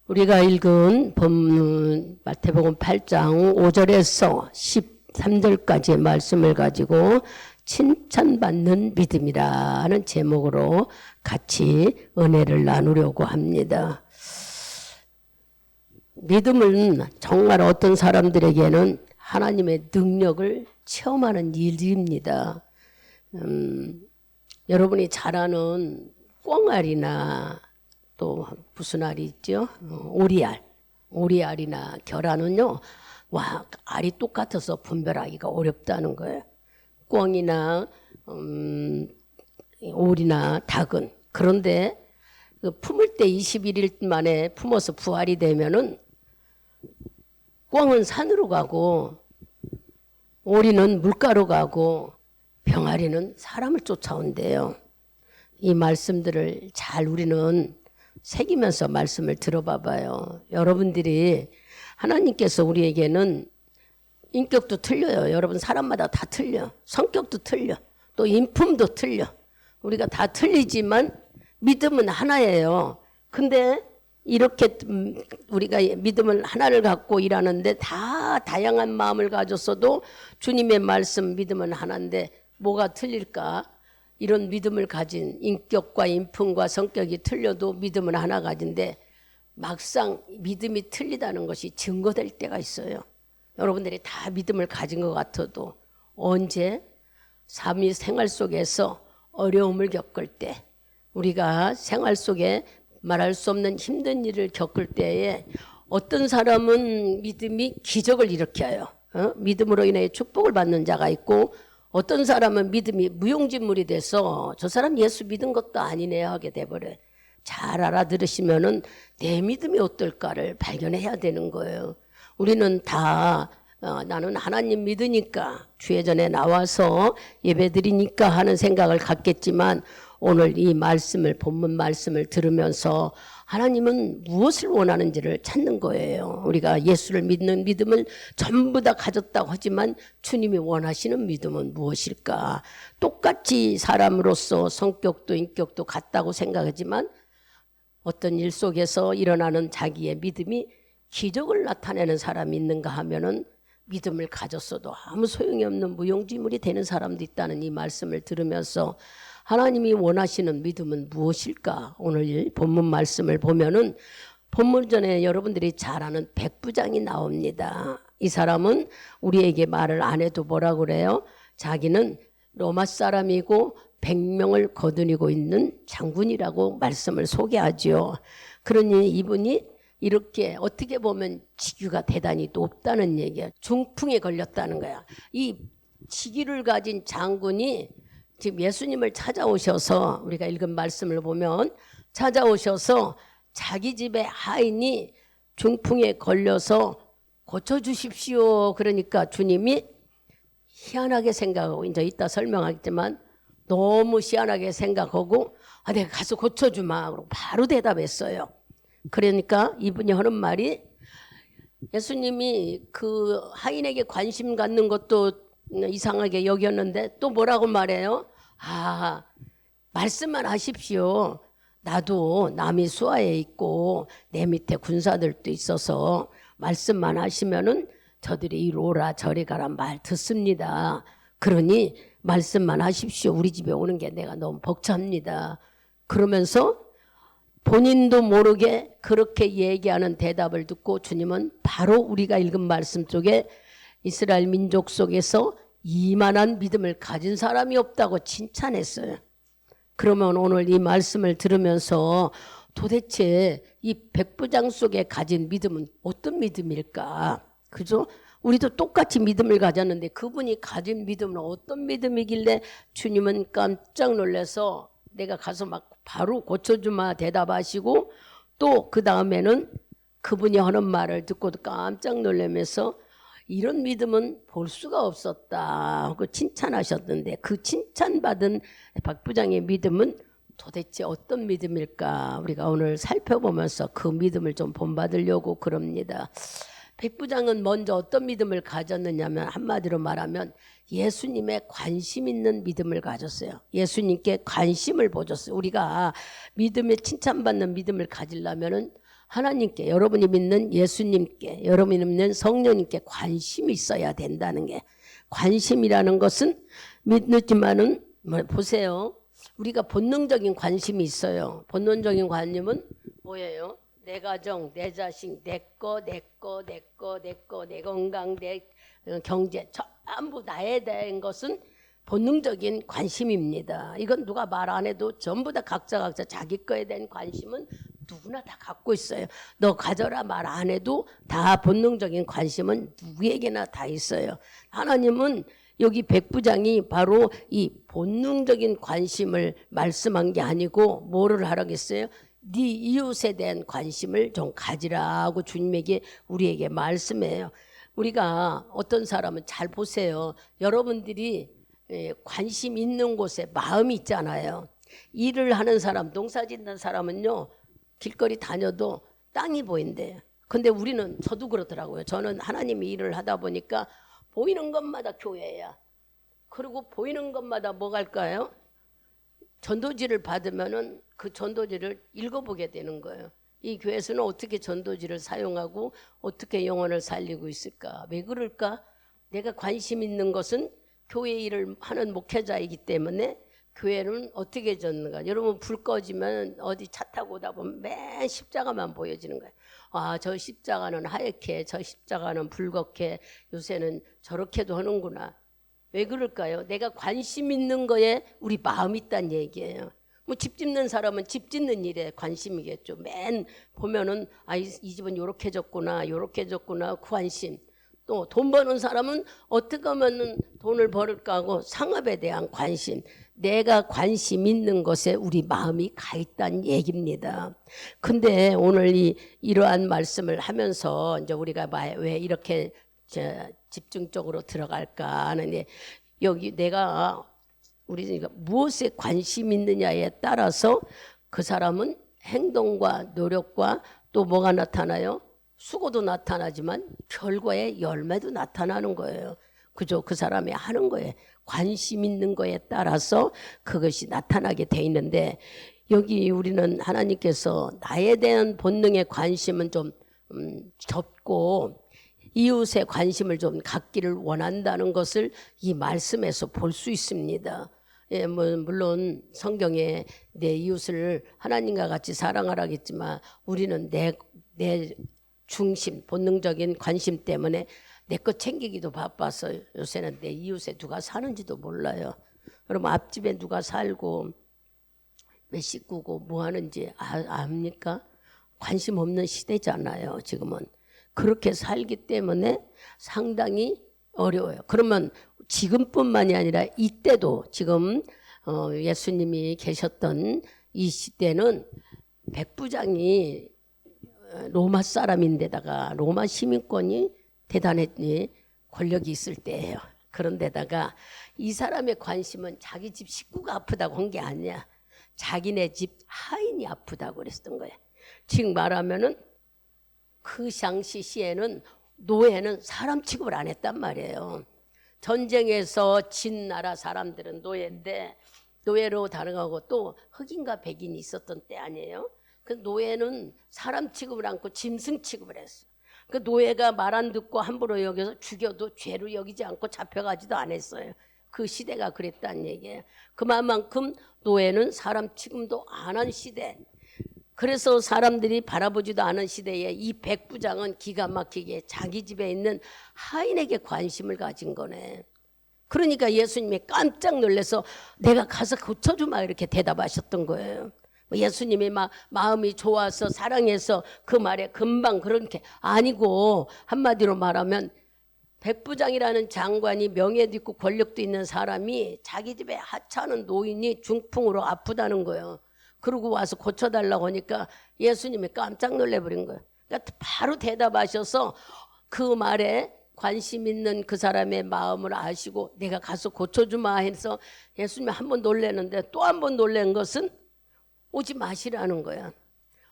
우리가 읽은 본문 마태복음 8장 5절에서 13절까지의 말씀을 가지고 칭찬받는 믿음이라는 제목으로 같이 은혜를 나누려고 합니다. 믿음은 정말 어떤 사람들에게는 하나님의 능력을 체험하는 일입니다. 여러분이 잘 아는 꿩알이나 또 무슨 알이 있죠? 오리알이나 결알은요, 알이 똑같아서 분별하기가 어렵다는 거예요. 꿩이나 오리나 닭은. 그런데 품을 때 21일 만에 품어서 부활이 되면은 꿩은 산으로 가고 오리는 물가로 가고 병아리는 사람을 쫓아온대요. 이 말씀들을 잘 우리는 새기면서 말씀을 들어봐봐요. 여러분들이 하나님께서 우리에게는 인격도 틀려요. 여러분 사람마다 다 틀려. 성격도 틀려. 또 인품도 틀려. 우리가 다 틀리지만 믿음은 하나예요. 근데 이렇게 우리가 믿음을 하나를 갖고 일하는데 다 다양한 마음을 가졌어도 주님의 말씀 믿음은 하나인데 뭐가 틀릴까? 이런 믿음을 가진 인격과 인품과 성격이 틀려도 믿음은 하나 가진데 막상 믿음이 틀리다는 것이 증거될 때가 있어요. 여러분들이 다 믿음을 가진 것 같아도 언제 삶의 생활 속에서 어려움을 겪을 때, 우리가 생활 속에 말할 수 없는 힘든 일을 겪을 때에 어떤 사람은 믿음이 기적을 일으켜요. 믿음으로 인해 축복을 받는 자가 있고 어떤 사람은 믿음이 무용지물이 돼서 저 사람 예수 믿은 것도 아니네 하게 돼버려요. 잘 알아들으시면은 내 믿음이 어떨까를 발견해야 되는 거예요. 우리는 다 나는 하나님 믿으니까 주회전에 나와서 예배드리니까 하는 생각을 갖겠지만 오늘 이 말씀을 본문 말씀을 들으면서 하나님은 무엇을 원하는지를 찾는 거예요. 우리가 예수를 믿는 믿음을 전부 다 가졌다고 하지만 주님이 원하시는 믿음은 무엇일까? 똑같이 사람으로서 성격도 인격도 같다고 생각하지만 어떤 일 속에서 일어나는 자기의 믿음이 기적을 나타내는 사람이 있는가 하면은 믿음을 가졌어도 아무 소용이 없는 무용지물이 되는 사람도 있다는 이 말씀을 들으면서 하나님이 원하시는 믿음은 무엇일까? 오늘 본문 말씀을 보면은 본문 전에 여러분들이 잘 아는 백부장이 나옵니다. 이 사람은 우리에게 말을 안 해도 뭐라고 그래요? 자기는 로마 사람이고 100명을 거느리고 있는 장군이라고 말씀을 소개하지요. 그러니 이분이 이렇게 어떻게 보면 직위가 대단히 높다는 얘기야. 중풍에 걸렸다는 거야. 이 직위를 가진 장군이 지금 예수님을 찾아오셔서 우리가 읽은 말씀을 보면 찾아오셔서 자기 집에 하인이 중풍에 걸려서 고쳐주십시오. 그러니까 주님이 희한하게 생각하고 이제 이따 설명하겠지만 너무 희한하게 생각하고 내가 가서 고쳐주마. 그러고 바로 대답했어요. 그러니까 이분이 하는 말이 예수님이 그 하인에게 관심 갖는 것도 이상하게 여겼는데 또 뭐라고 말해요? 말씀만 하십시오. 나도 남이 수하에 있고 내 밑에 군사들도 있어서 말씀만 하시면은 저들이 이리 오라 저리 가라 말 듣습니다. 그러니 말씀만 하십시오. 우리 집에 오는 게 내가 너무 벅찹니다. 그러면서 본인도 모르게 그렇게 얘기하는 대답을 듣고 주님은 바로 우리가 읽은 말씀 속에 이스라엘 민족 속에서 이만한 믿음을 가진 사람이 없다고 칭찬했어요. 그러면 오늘 이 말씀을 들으면서 도대체 이 백부장 속에 가진 믿음은 어떤 믿음일까? 그죠? 우리도 똑같이 믿음을 가졌는데 그분이 가진 믿음은 어떤 믿음이길래 주님은 깜짝 놀라서 내가 가서 막 바로 고쳐주마 대답하시고 또 그 다음에는 그분이 하는 말을 듣고도 깜짝 놀라면서 이런 믿음은 볼 수가 없었다 하고 칭찬하셨는데 그 칭찬받은 백부장의 믿음은 도대체 어떤 믿음일까? 우리가 오늘 살펴보면서 그 믿음을 좀 본받으려고 그럽니다. 백부장은 먼저 어떤 믿음을 가졌느냐면 한마디로 말하면 예수님의 관심 있는 믿음을 가졌어요. 예수님께 관심을 보였어요. 우리가 믿음에 칭찬받는 믿음을 가지려면은 하나님께, 여러분이 믿는 예수님께, 여러분이 믿는 성령님께 관심이 있어야 된다는 게, 관심이라는 것은 믿지만은 보세요. 우리가 본능적인 관심이 있어요. 본능적인 관심은 뭐예요? 내 가정, 내 자식, 내 거, 내 건강, 내 경제, 전부 나에 대한 것은 본능적인 관심입니다. 이건 누가 말 안 해도 전부 다 각자 자기 거에 대한 관심은 누구나 다 갖고 있어요. 너 가져라 말 안 해도 다 본능적인 관심은 누구에게나 다 있어요. 하나님은 여기 백부장이 바로 이 본능적인 관심을 말씀한 게 아니고 뭐를 하라겠어요? 네 이웃에 대한 관심을 좀 가지라고 주님에게 우리에게 말씀해요. 우리가 어떤 사람은 잘 보세요. 여러분들이 관심 있는 곳에 마음이 있잖아요. 일을 하는 사람, 농사 짓는 사람은요, 길거리 다녀도 땅이 보인대요. 근데 우리는, 저도 그렇더라고요. 저는 하나님이 일을 하다 보니까 보이는 것마다 교회야. 그리고 보이는 것마다 뭐 갈까요? 전도지를 받으면은 그 전도지를 읽어보게 되는 거예요. 이 교회에서는 어떻게 전도지를 사용하고 어떻게 영혼을 살리고 있을까? 왜 그럴까? 내가 관심 있는 것은 교회 일을 하는 목회자이기 때문에 교회는 어떻게 졌는가? 여러분 불 꺼지면 어디 차 타고 오다 보면 맨 십자가만 보여지는 거예요. 아, 저 십자가는 하얗게, 저 십자가는 붉게, 요새는 저렇게도 하는구나. 왜 그럴까요? 내가 관심 있는 거에 우리 마음이 있다는 얘기예요. 뭐 집 짓는 사람은 집 짓는 일에 관심이겠죠. 맨 보면은 아, 이 집은 요렇게 졌구나, 요렇게 졌구나, 그 관심. 또 돈 버는 사람은 어떻게 하면 돈을 벌을까 하고 상업에 대한 관심. 내가 관심 있는 것에 우리 마음이 가 있다는 얘기입니다. 근데 오늘 이러한 말씀을 하면서 이제 우리가 왜 이렇게 집중적으로 들어갈까 하는데, 여기 우리가 무엇에 관심 있느냐에 따라서 그 사람은 행동과 노력과 또 뭐가 나타나요? 수고도 나타나지만 결과의 열매도 나타나는 거예요. 그죠? 그 사람이 하는 거에 관심 있는 거에 따라서 그것이 나타나게 돼 있는데, 여기 우리는 하나님께서 나에 대한 본능의 관심은 좀 접고 이웃의 관심을 좀 갖기를 원한다는 것을 이 말씀에서 볼 수 있습니다. 예, 물론 성경에 내 이웃을 하나님과 같이 사랑하라겠지만 우리는 내 중심, 본능적인 관심 때문에 내 것 챙기기도 바빠서 요새는 내 이웃에 누가 사는지도 몰라요. 그럼 앞집에 누가 살고 몇 식구고 뭐 하는지 압니까? 관심 없는 시대잖아요, 지금은. 그렇게 살기 때문에 상당히 어려워요. 그러면 지금뿐만이 아니라 이때도 지금 예수님이 계셨던 이 시대는 백부장이 로마 사람인데다가 로마 시민권이 대단했니 권력이 있을 때예요. 그런데다가 이 사람의 관심은 자기 집 식구가 아프다고 한 게 아니야. 자기네 집 하인이 아프다고 그랬던 거예요. 즉 말하면은 그 당시 시에는 노예는 사람 취급을 안 했단 말이에요. 전쟁에서 진 나라 사람들은 노예인데 노예로 다뤄가고 또 흑인과 백인이 있었던 때 아니에요. 그 노예는 사람 취급을 않고 짐승 취급을 했어. 그 노예가 말 안 듣고 함부로 여겨서 죽여도 죄로 여기지 않고 잡혀가지도 않았어요. 그 시대가 그랬다는 얘기예요. 그만큼 노예는 사람 취급도 안 한 시대. 그래서 사람들이 바라보지도 않은 시대에 이 백부장은 기가 막히게 자기 집에 있는 하인에게 관심을 가진 거네. 그러니까 예수님이 깜짝 놀라서 내가 가서 고쳐주마 이렇게 대답하셨던 거예요. 예수님이 마음이 좋아서 사랑해서 그 말에 금방 그렇게 아니고, 한마디로 말하면 백부장이라는 장관이 명예도 있고 권력도 있는 사람이 자기 집에 하찮은 노인이 중풍으로 아프다는 거예요. 그러고 와서 고쳐달라고 하니까 예수님이 깜짝 놀래버린 거예요. 그러니까 바로 대답하셔서 그 말에 관심 있는 그 사람의 마음을 아시고 내가 가서 고쳐주마 해서 예수님이 한 번 놀래는데 또 한 번 놀란 것은 오지 마시라는 거야.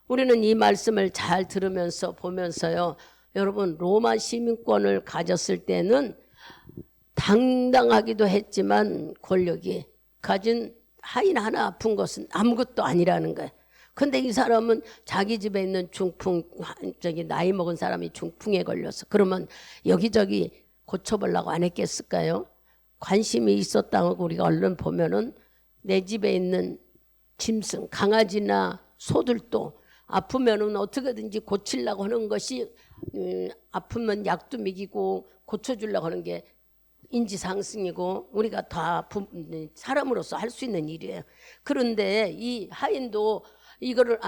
우리는 이 말씀을 잘 들으면서 보면서요, 여러분 로마 시민권을 가졌을 때는 당당하기도 했지만 권력이 가진 하인 하나 아픈 것은 아무것도 아니라는 거예요. 근데 이 사람은 자기 집에 있는 중풍, 나이 먹은 사람이 중풍에 걸려서 그러면 여기저기 고쳐보려고 안 했겠을까요? 관심이 있었다고 우리가 얼른 보면은 내 집에 있는 짐승, 강아지나 소들도 아프면은 어떻게든지 고치려고 하는 것이 아프면 약도 먹이고 고쳐주려고 하는 게 인지상승이고 우리가 다 사람으로서 할 수 있는 일이에요. 그런데 이 하인도 이거를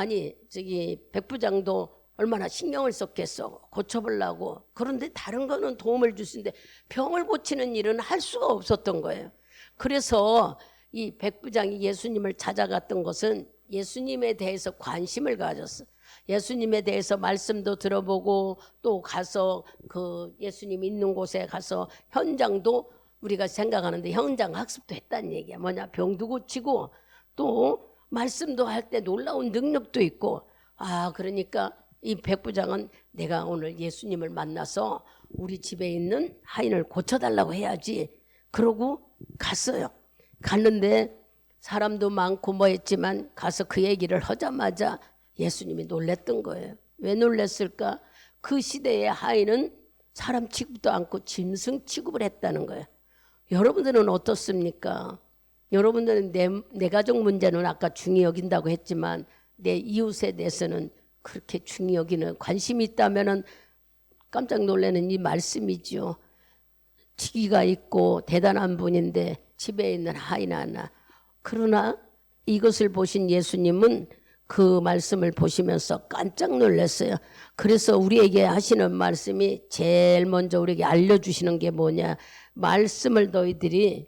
백부장도 얼마나 신경을 썼겠어. 고쳐보려고. 그런데 다른 거는 도움을 줄 수 있는데 병을 고치는 일은 할 수가 없었던 거예요. 그래서 이 백부장이 예수님을 찾아갔던 것은 예수님에 대해서 관심을 가졌어. 예수님에 대해서 말씀도 들어보고 또 가서 그 예수님 있는 곳에 가서 현장도 우리가 생각하는데 현장 학습도 했다는 얘기야. 뭐냐, 병도 고치고 또 말씀도 할 때 놀라운 능력도 있고. 그러니까 이 백부장은 내가 오늘 예수님을 만나서 우리 집에 있는 하인을 고쳐달라고 해야지. 그러고 갔어요. 갔는데 사람도 많고 뭐 했지만 가서 그 얘기를 하자마자 예수님이 놀랬던 거예요. 왜 놀랬을까? 그 시대의 하인은 사람 취급도 않고 짐승 취급을 했다는 거예요. 여러분들은 어떻습니까? 여러분들은 내 가족 문제는 아까 중히 여긴다고 했지만 내 이웃에 대해서는 그렇게 중히 여기는 관심이 있다면 깜짝 놀라는 이 말씀이죠. 지기가 있고 대단한 분인데 집에 있는 하인 하나. 그러나 이것을 보신 예수님은 그 말씀을 보시면서 깜짝 놀랐어요. 그래서 우리에게 하시는 말씀이 제일 먼저 우리에게 알려주시는 게 뭐냐. 말씀을 너희들이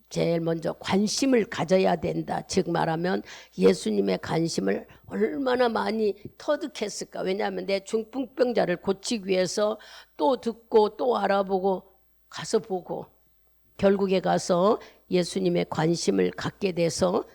제일 먼저 관심을 가져야 된다. 즉 말하면 예수님의 관심을 얼마나 많이 터득했을까. 왜냐하면 내 중풍병자를 고치기 위해서 또 듣고 또 알아보고 가서 보고 결국에 가서 예수님의 관심을 갖게 돼서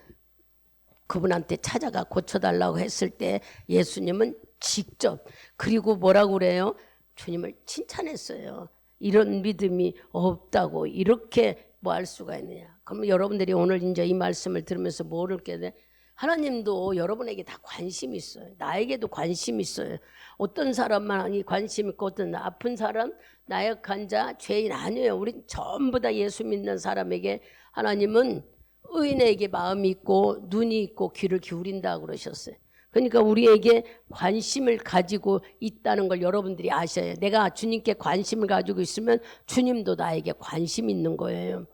그분한테 찾아가 고쳐달라고 했을 때 예수님은 직접 그리고 뭐라고 그래요? 주님을 칭찬했어요. 이런 믿음이 없다고 이렇게 뭐 할 수가 있느냐. 그럼 여러분들이 오늘 이제 이 말씀을 들으면서 뭐를 깨 돼? 하나님도 여러분에게 다 관심이 있어요. 나에게도 관심이 있어요. 어떤 사람만 관심 있고 어떤 아픈 사람, 나약한 자, 죄인 아니에요. 우리 전부 다 예수 믿는 사람에게 하나님은 의인에게 마음이 있고 눈이 있고 귀를 기울인다고 그러셨어요. 그러니까 우리에게 관심을 가지고 있다는 걸 여러분들이 아셔야 해요. 내가 주님께 관심을 가지고 있으면 주님도 나에게 관심 있는 거예요.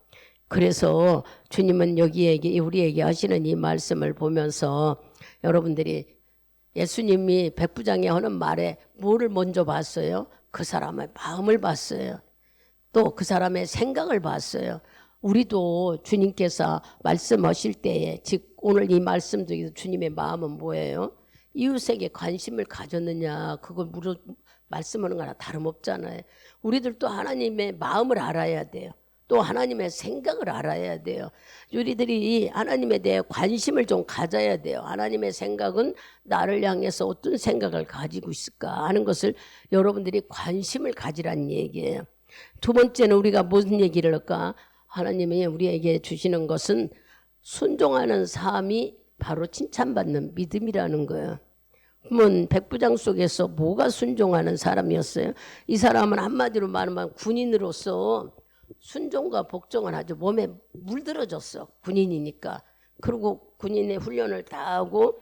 그래서 주님은 여기에게 우리에게 하시는 이 말씀을 보면서 여러분들이 예수님이 백부장이 하는 말에 뭐를 먼저 봤어요? 그 사람의 마음을 봤어요. 또 그 사람의 생각을 봤어요. 우리도 주님께서 말씀하실 때에 즉 오늘 이 말씀 중에서 주님의 마음은 뭐예요? 이웃에게 관심을 가졌느냐 그걸 말씀하는 거나 다름없잖아요. 우리들도 하나님의 마음을 알아야 돼요. 또 하나님의 생각을 알아야 돼요. 우리들이 하나님에 대해 관심을 좀 가져야 돼요. 하나님의 생각은 나를 향해서 어떤 생각을 가지고 있을까 하는 것을 여러분들이 관심을 가지라는 얘기예요. 두 번째는 우리가 무슨 얘기를 할까? 하나님이 우리에게 주시는 것은 순종하는 삶이 바로 칭찬받는 믿음이라는 거예요. 그러면 백부장 속에서 뭐가 순종하는 사람이었어요? 이 사람은 한마디로 말하면 군인으로서 순종과 복종을 아주 몸에 물들어졌어. 군인이니까. 그리고 군인의 훈련을 다 하고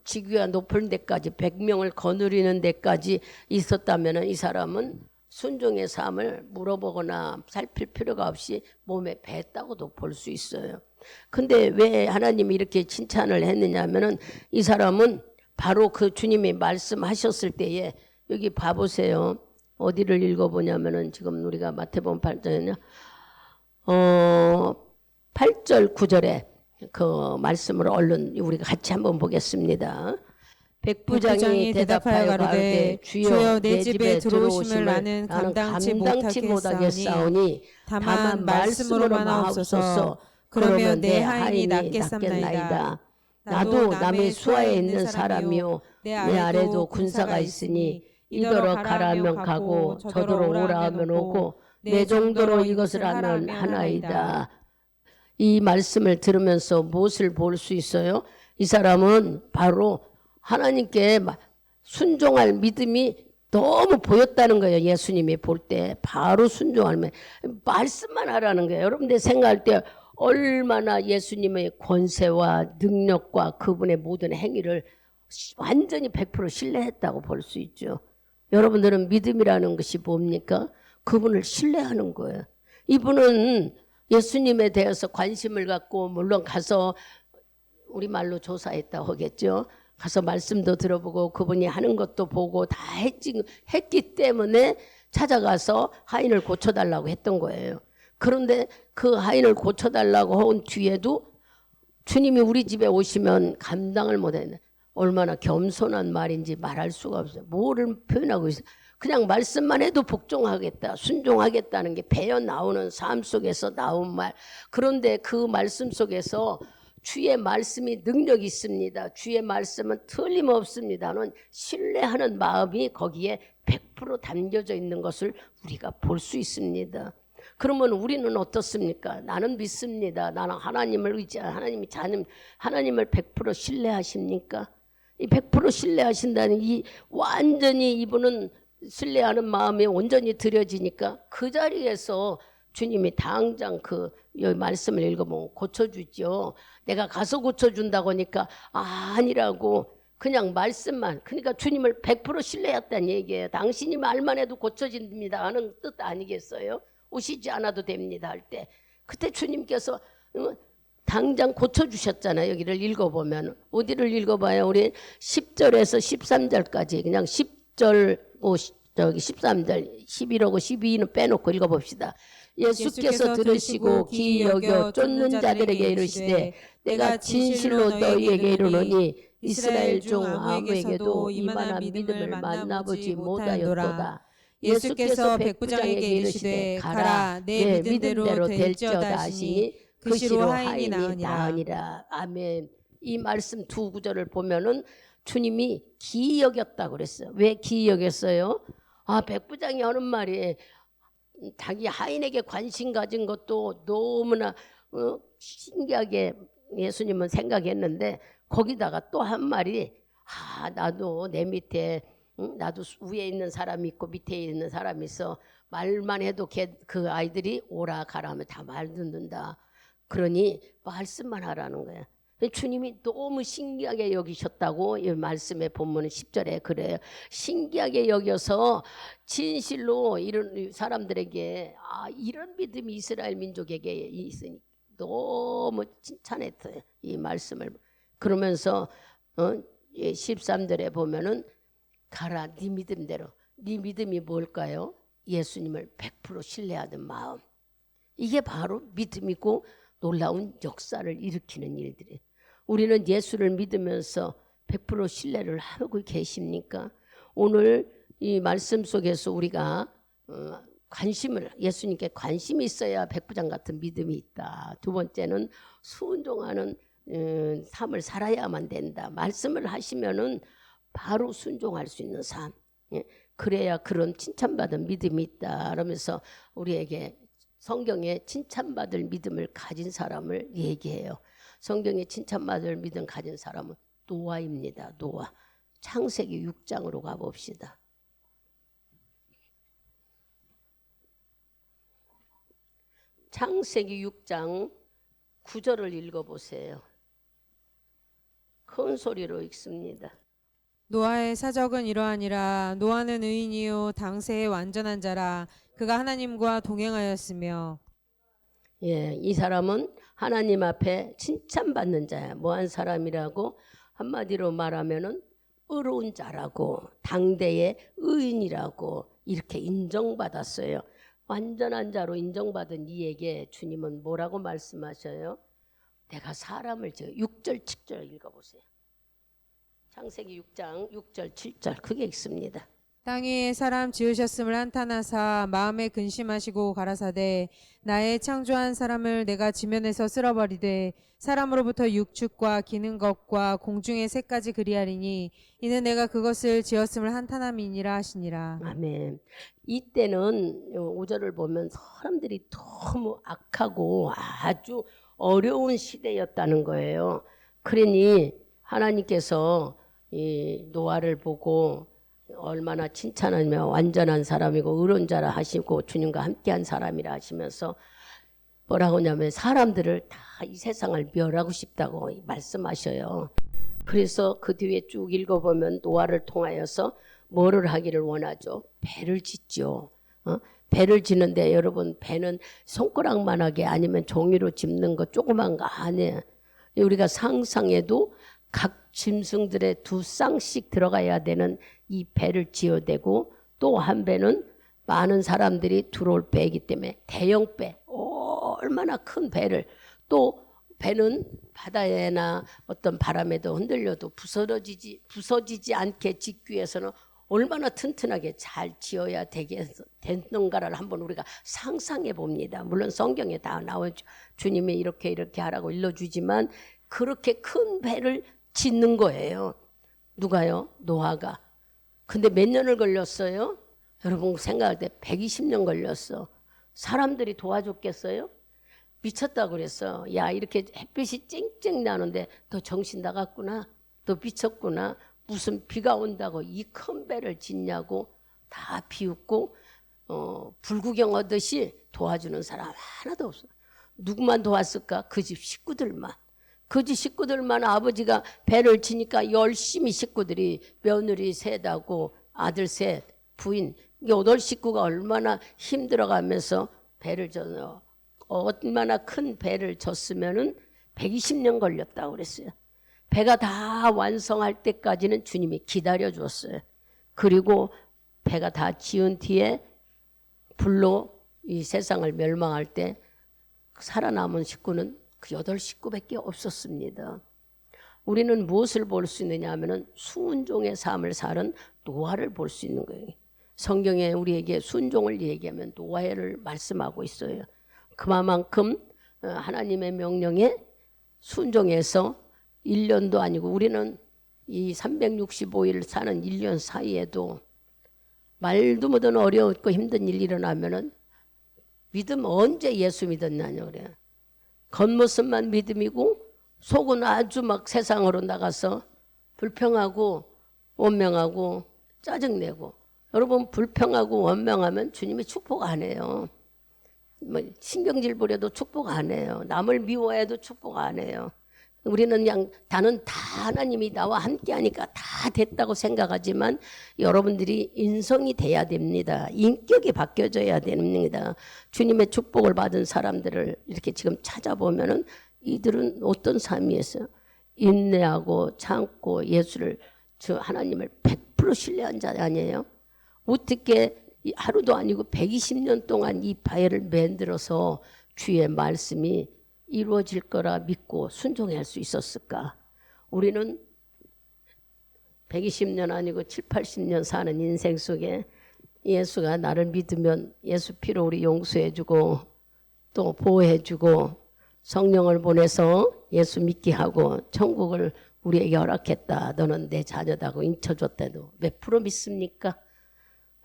직위가 높은 데까지 100명을 거느리는 데까지 있었다면 이 사람은 순종의 삶을 물어보거나 살필 필요가 없이 몸에 뱄다고도 볼 수 있어요. 근데 왜 하나님이 이렇게 칭찬을 했느냐 하면은 이 사람은 바로 그 주님이 말씀하셨을 때에 여기 봐보세요. 어디를 읽어보냐면은 지금 우리가 마태복음 8장이냐 8절 9절에 그 말씀을 얼른 우리가 같이 한번 보겠습니다. 백부장이 대답하여 가로되 주여 내 집에 들어오심을 나는 감당치 못하겠사오니 다만 말씀으로만 하옵소서. 그러면 내 하인이 낫겠나이다. 나도 남의 수하에 있는 사람이요 내 아래도 군사가 있으니 이더러 가라 하면 가고 저더러 오라 하면 오고 내 정도로 이것을 하면 하나이다. 이 말씀을 들으면서 무엇을 볼 수 있어요? 이 사람은 바로 하나님께 순종할 믿음이 너무 보였다는 거예요. 예수님이 볼 때 바로 순종하면 말씀만 하라는 거예요. 여러분들 생각할 때 얼마나 예수님의 권세와 능력과 그분의 모든 행위를 완전히 100% 신뢰했다고 볼 수 있죠. 여러분들은 믿음이라는 것이 뭡니까? 그분을 신뢰하는 거예요. 이분은 예수님에 대해서 관심을 갖고 물론 가서 우리말로 조사했다고 하겠죠. 가서 말씀도 들어보고 그분이 하는 것도 보고 다 했기 때문에 찾아가서 하인을 고쳐달라고 했던 거예요. 그런데 그 하인을 고쳐달라고 한 뒤에도 주님이 우리 집에 오시면 감당을 못했네. 얼마나 겸손한 말인지 말할 수가 없어요. 뭐를 표현하고 있어요. 그냥 말씀만 해도 복종하겠다, 순종하겠다는 게 배어 나오는 삶 속에서 나온 말. 그런데 그 말씀 속에서 주의 말씀이 능력이 있습니다. 주의 말씀은 틀림없습니다는 신뢰하는 마음이 거기에 100% 담겨져 있는 것을 우리가 볼 수 있습니다. 그러면 우리는 어떻습니까? 나는 믿습니다. 나는 하나님을 하나님이 하나님을 100% 신뢰하십니까? 이 100% 신뢰하신다는 이 완전히 이분은 신뢰하는 마음이 온전히 들여지니까 그 자리에서 주님이 당장 그 말씀을 읽어보면 고쳐주죠. 내가 가서 고쳐준다고 하니까 아니라고 그냥 말씀만. 그러니까 주님을 100% 신뢰했다는 얘기예요. 당신이 말만 해도 고쳐집니다 하는 뜻 아니겠어요? 오시지 않아도 됩니다 할 때. 그때 주님께서 당장 고쳐주셨잖아요. 여기를 읽어보면. 어디를 읽어봐요? 우리 10절에서 13절까지 그냥 10절, 13절, 11하고 12는 빼놓고 읽어봅시다. 예수께서 들으시고 귀히 여겨 쫓는 자들에게 이르시되 내가 진실로 너희에게 이르노니 이스라엘 중 아무에게도 이만한 믿음을 만나보지 못하였도다. 예수께서 백부장에게 이르시되 가라 내 믿음대로 될지어다 하시니 그 시로 하인이 나으니라. 아멘. 이 말씀 두 구절을 보면은 주님이 기이 여겼다고 그랬어요. 왜 기이 여겼어요? 백부장이 하는 말이 자기 하인에게 관심 가진 것도 너무나 신기하게 예수님은 생각했는데 거기다가 또 한 말이 나도 내 밑에 나도 위에 있는 사람이 있고 밑에 있는 사람이 있어. 말만 해도 그 아이들이 오라 가라 하면 다 말 듣는다. 그러니 말씀만 하라는 거야. 주님이 너무 신기하게 여기셨다고 이 말씀의 본문은 10절에 그래요. 신기하게 여겨서 진실로 이런 사람들에게 이런 믿음이 이스라엘 민족에게 있으니 너무 칭찬했어요. 이 말씀을. 그러면서 13절에 보면은 가라 네 믿음대로. 네 믿음이 뭘까요? 예수님을 100% 신뢰하는 마음. 이게 바로 믿음이고 놀라운 역사를 일으키는 일들이에요. 우리는 예수를 믿으면서 100% 신뢰를 하고 계십니까? 오늘 이 말씀 속에서 우리가 예수님께 관심이 있어야 백부장 같은 믿음이 있다. 두 번째는 순종하는 삶을 살아야만 된다. 말씀을 하시면은 바로 순종할 수 있는 삶. 그래야 그런 칭찬받은 믿음이 있다. 그러면서 우리에게 성경에 칭찬받을 믿음을 가진 사람을 얘기해요. 성경에 칭찬받을 믿음 가진 사람은 노아입니다. 노아. 창세기 6장으로 가봅시다. 창세기 6장 9절을 읽어보세요. 큰 소리로 읽습니다. 노아의 사적은 이러하니라. 노아는 의인이요 당세의 완전한 자라. 그가 하나님과 동행하였으며. 이 사람은 하나님 앞에 칭찬받는 자야. 뭐한 사람이라고? 한마디로 말하면은 의로운 자라고, 당대의 의인이라고 이렇게 인정받았어요. 완전한 자로 인정받은 이에게 주님은 뭐라고 말씀하셔요? 내가 사람을 6절 7절 읽어보세요. 창세기 6장 6절 7절 크게 읽습니다. 땅 위에 사람 지으셨음을 한탄하사 마음에 근심하시고 가라사대 나의 창조한 사람을 내가 지면에서 쓸어버리되 사람으로부터 육축과 기는 것과 공중의 새까지 그리하리니 이는 내가 그것을 지었음을 한탄함이니라 하시니라. 아멘. 이때는 5절을 보면 사람들이 너무 악하고 아주 어려운 시대였다는 거예요. 그러니 하나님께서 이 노아를 보고 얼마나 칭찬하며 완전한 사람이고 의론자라 하시고 주님과 함께한 사람이라 하시면서 뭐라고 하냐면 사람들을 다 이 세상을 멸하고 싶다고 말씀하셔요. 그래서 그 뒤에 쭉 읽어보면 노아를 통하여서 뭐를 하기를 원하죠? 배를 짓죠. 배를 짓는데 여러분 배는 손가락만하게 아니면 종이로 짚는 거 조그만 거 아니에요. 우리가 상상해도 각 짐승들의 2쌍씩 들어가야 되는 이 배를 지어대고 또 한 배는 많은 사람들이 들어올 배이기 때문에 대형 배, 얼마나 큰 배를 또 배는 바다에나 어떤 바람에도 흔들려도 부서지지 않게 짓기 위해서는 얼마나 튼튼하게 잘 지어야 되는가를 한번 우리가 상상해 봅니다. 물론 성경에 다 나오죠. 주님이 이렇게 하라고 일러주지만 그렇게 큰 배를 짓는 거예요. 누가요? 노아가. 근데 몇 년을 걸렸어요? 여러분 생각할 때 120년 걸렸어. 사람들이 도와줬겠어요? 미쳤다고 그랬어. 야, 이렇게 햇빛이 쨍쨍 나는데 너 정신 나갔구나. 너 미쳤구나. 무슨 비가 온다고 이 큰 배를 짓냐고 다 비웃고 불구경하듯이 도와주는 사람 하나도 없어. 누구만 도왔을까? 그 집 식구들만. 그 집 식구들만 아버지가 배를 치니까 열심히 식구들이 며느리 셋하고 아들 셋, 부인 8식구가 얼마나 힘들어가면서 배를 져서 얼마나 큰 배를 졌으면은 120년 걸렸다고 그랬어요. 배가 다 완성할 때까지는 주님이 기다려 주었어요. 그리고 배가 다 지은 뒤에 불로 이 세상을 멸망할 때 살아남은 식구는 그 8식구밖에 없었습니다. 우리는 무엇을 볼 수 있느냐 하면은 순종의 삶을 사는 노아를 볼 수 있는 거예요. 성경에 우리에게 순종을 얘기하면 노아를 말씀하고 있어요. 그만큼 하나님의 명령에 순종해서 1년도 아니고 우리는 이 365일 사는 1년 사이에도 말도 못하는 어려웠고 힘든 일 일어나면은 믿음 언제 예수 믿었냐냐 그래요. 겉모습만 믿음이고 속은 아주 막 세상으로 나가서 불평하고 원망하고 짜증내고. 여러분 불평하고 원망하면 주님이 축복 안 해요. 뭐 신경질 부려도 축복 안 해요. 남을 미워해도 축복 안 해요. 우리는 그냥 나는 다 하나님이 나와 함께하니까 다 됐다고 생각하지만 여러분들이 인성이 돼야 됩니다. 인격이 바뀌어져야 됩니다. 주님의 축복을 받은 사람들을 이렇게 지금 찾아보면은 이들은 어떤 삶이었어요? 인내하고 참고 예수를 하나님을 100% 신뢰한 자 아니에요? 어떻게 하루도 아니고 120년 동안 이 바위를 만들어서 주의 말씀이 이루어질 거라 믿고 순종할 수 있었을까? 우리는 120년 아니고 7, 80년 사는 인생 속에 예수가 나를 믿으면 예수 피로 우리 용서해주고 또 보호해주고 성령을 보내서 예수 믿게 하고 천국을 우리에게 허락했다. 너는 내 자녀다고 인쳐줬다도 몇 프로 믿습니까?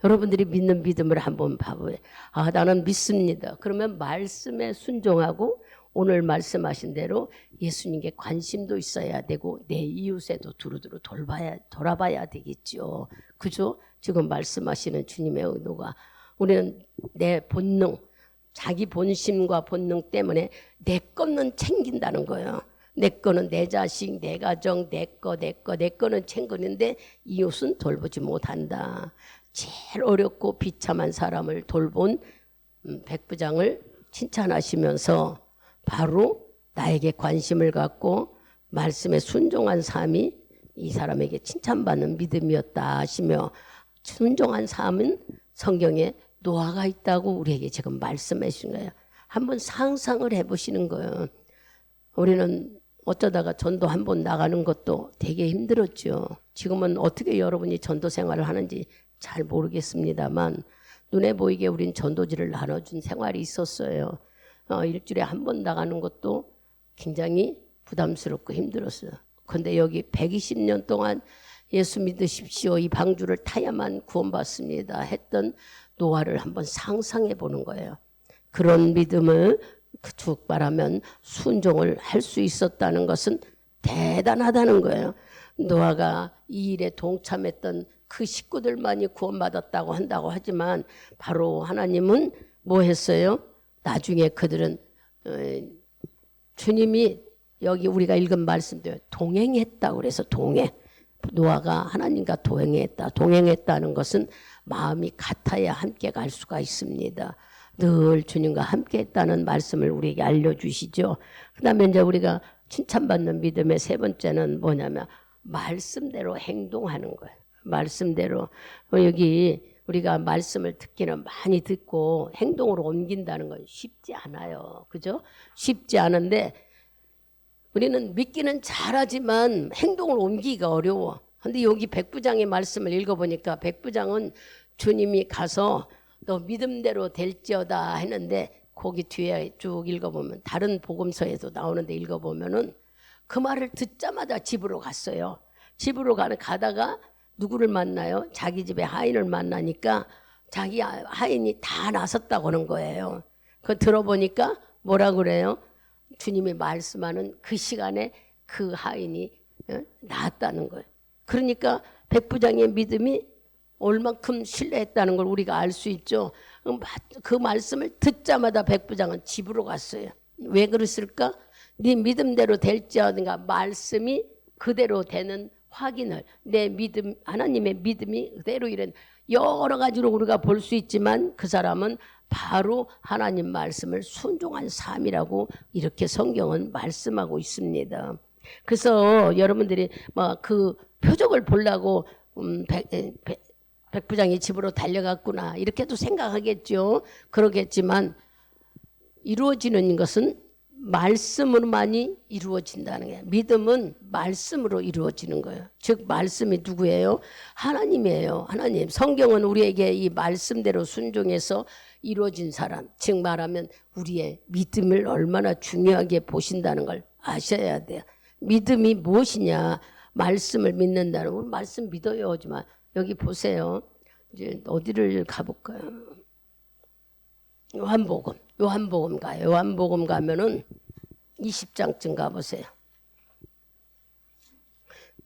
여러분들이 믿는 믿음을 한번 봐봐요. 아, 나는 믿습니다. 그러면 말씀에 순종하고 오늘 말씀하신 대로 예수님께 관심도 있어야 되고 내 이웃에도 두루두루 돌아봐야 되겠죠. 그죠? 지금 말씀하시는 주님의 의도가 우리는 내 본능, 자기 본심과 본능 때문에 내 거는 챙긴다는 거예요. 내 거는 내 자식, 내 가정, 내 거는 챙기는데 이웃은 돌보지 못한다. 제일 어렵고 비참한 사람을 돌본 백부장을 칭찬하시면서 바로 나에게 관심을 갖고 말씀에 순종한 삶이 이 사람에게 칭찬받는 믿음이었다 하시며 순종한 삶은 성경에 노아가 있다고 우리에게 지금 말씀해 주신 거예요. 한번 상상을 해보시는 거예요. 우리는 어쩌다가 전도 한번 나가는 것도 되게 힘들었죠. 지금은 어떻게 여러분이 전도 생활을 하는지 잘 모르겠습니다만 눈에 보이게 우린 전도지를 나눠준 생활이 있었어요. 일주일에 한 번 나가는 것도 굉장히 부담스럽고 힘들었어요. 그런데 여기 120년 동안 예수 믿으십시오. 이 방주를 타야만 구원받습니다. 했던 노아를 한번 상상해 보는 거예요. 그런 믿음을 쭉 말하면 순종을 할 수 있었다는 것은 대단하다는 거예요. 노아가 이 일에 동참했던 그 식구들만이 구원받았다고 한다고 하지만 바로 하나님은 뭐 했어요? 나중에 그들은 주님이 여기 우리가 읽은 말씀대로 동행했다고 그래서 동행. 노아가 하나님과 동행했다. 동행했다는 것은 마음이 같아야 함께 갈 수가 있습니다. 늘 주님과 함께 했다는 말씀을 우리에게 알려주시죠. 그 다음에 이제 우리가 칭찬받는 믿음의 세 번째는 뭐냐면 말씀대로 행동하는 거예요. 말씀대로. 여기 우리가 말씀을 듣기는 많이 듣고 행동으로 옮긴다는 건 쉽지 않아요. 그죠? 쉽지 않은데 우리는 믿기는 잘하지만 행동을 옮기기가 어려워. 근데 여기 백부장의 말씀을 읽어보니까 백부장은 주님이 가서 너 믿음대로 될지어다 했는데 거기 뒤에 쭉 읽어보면 다른 복음서에도 나오는데 읽어보면은 그 말을 듣자마자 집으로 갔어요. 집으로 가다가 누구를 만나요? 자기 집에 하인을 만나니까 자기 하인이 다 나섰다고 하는 거예요. 그거 들어보니까 뭐라 그래요? 주님이 말씀하는 그 시간에 그 하인이 나았다는 거예요. 그러니까 백부장의 믿음이 얼만큼 신뢰했다는 걸 우리가 알 수 있죠. 그 말씀을 듣자마자 백부장은 집으로 갔어요. 왜 그랬을까? 네 믿음대로 될지어딘가 말씀이 그대로 되는 확인을 내 믿음 하나님의 믿음이 그대로 이런 여러 가지로 우리가 볼 수 있지만 그 사람은 바로 하나님 말씀을 순종한 삶이라고 이렇게 성경은 말씀하고 있습니다. 그래서 여러분들이 뭐 그 표적을 보려고 백부장이 집으로 달려갔구나 이렇게도 생각하겠죠. 그러겠지만 이루어지는 것은 말씀으로만이 이루어진다는 거예요. 믿음은 말씀으로 이루어지는 거예요. 즉 말씀이 누구예요? 하나님이에요. 하나님. 성경은 우리에게 이 말씀대로 순종해서 이루어진 사람, 즉 말하면 우리의 믿음을 얼마나 중요하게 보신다는 걸 아셔야 돼요. 믿음이 무엇이냐? 말씀을 믿는다는 거. 말씀 믿어요. 하지만 여기 보세요. 이제 어디를 가볼까요? 요한복음 가요. 요한복음 가면은 20장쯤 가보세요.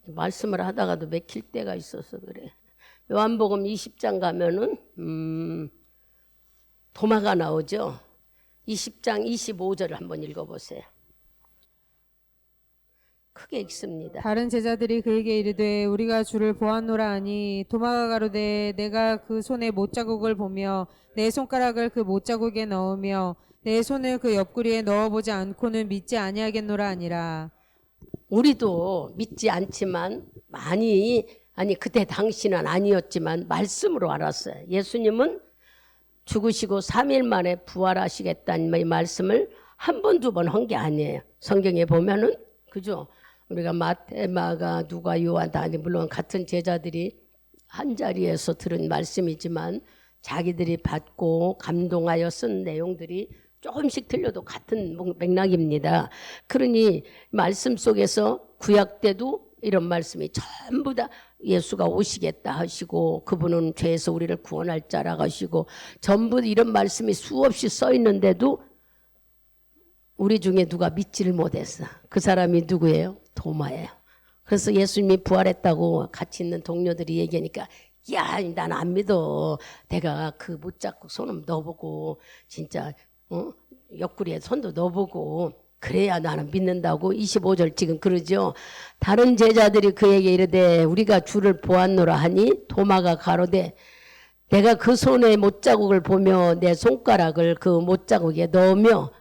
말씀을 하다가도 맥힐 때가 있어서 그래. 요한복음 20장 가면은 도마가 나오죠. 20장 25절을 한번 읽어보세요. 크게 읽습니다. 다른 제자들이 그에게 이르되 우리가 주를 보았노라 하니 도마가 가로되 내가 그 손에 못자국을 보며 내 손가락을 그 못자국에 넣으며 내 손을 그 옆구리에 넣어보지 않고는 믿지 아니하겠노라 하니라. 우리도 믿지 않지만 그때 당시는 아니었지만 말씀으로 알았어요. 예수님은 죽으시고 3일 만에 부활하시겠다는 이 말씀을 한 번, 두 번 한 게 아니에요. 성경에 보면은 그죠? 우리가 마태, 마가, 누가, 요한 다 물론 같은 제자들이 한 자리에서 들은 말씀이지만 자기들이 받고 감동하여 쓴 내용들이 조금씩 틀려도 같은 맥락입니다. 그러니 말씀 속에서 구약 때도 이런 말씀이 전부 다 예수가 오시겠다 하시고 그분은 죄에서 우리를 구원할 자라 하시고 전부 이런 말씀이 수없이 써 있는데도 우리 중에 누가 믿지를 못했어. 그 사람이 누구예요? 도마예요. 그래서 예수님이 부활했다고 같이 있는 동료들이 얘기하니까 야, 난 안 믿어. 내가 그 못잡고 손을 넣어보고 진짜 옆구리에 손도 넣어보고 그래야 나는 믿는다고 25절 지금 그러죠. 다른 제자들이 그에게 이르되 우리가 주를 보았노라 하니 도마가 가로되 내가 그 손에 못자국을 보며 내 손가락을 그 못자국에 넣으며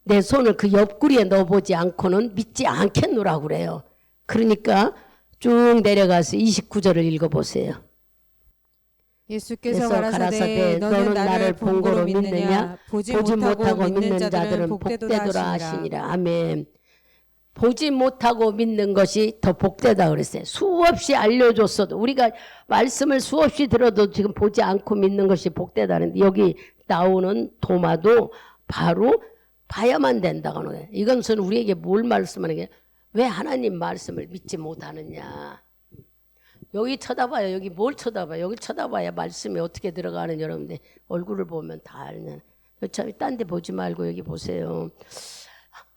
내 손을 그 옆구리에 넣어보지 않고는 믿지 않겠노라고 그래요. 그러니까 쭉 내려가서 29절을 읽어보세요. 예수께서 가라사대 너는 나를 본고로 믿느냐 보지 못하고 믿는 자들은 복되도다 하시니라. 아멘. 보지 못하고 믿는 것이 더 복되다 그랬어요. 수없이 알려줬어도 우리가 말씀을 수없이 들어도 지금 보지 않고 믿는 것이 복되다는데 여기 나오는 도마도 바로 봐야만 된다고 하는 거예요. 이것은 우리에게 뭘 말씀하는 게 왜 하나님 말씀을 믿지 못하느냐. 여기 쳐다봐요. 여기 뭘 쳐다봐요. 여기 쳐다봐야 말씀이 어떻게 들어가는 여러분들 얼굴을 보면 다 알는. 참 딴 데 보지 말고 여기 보세요.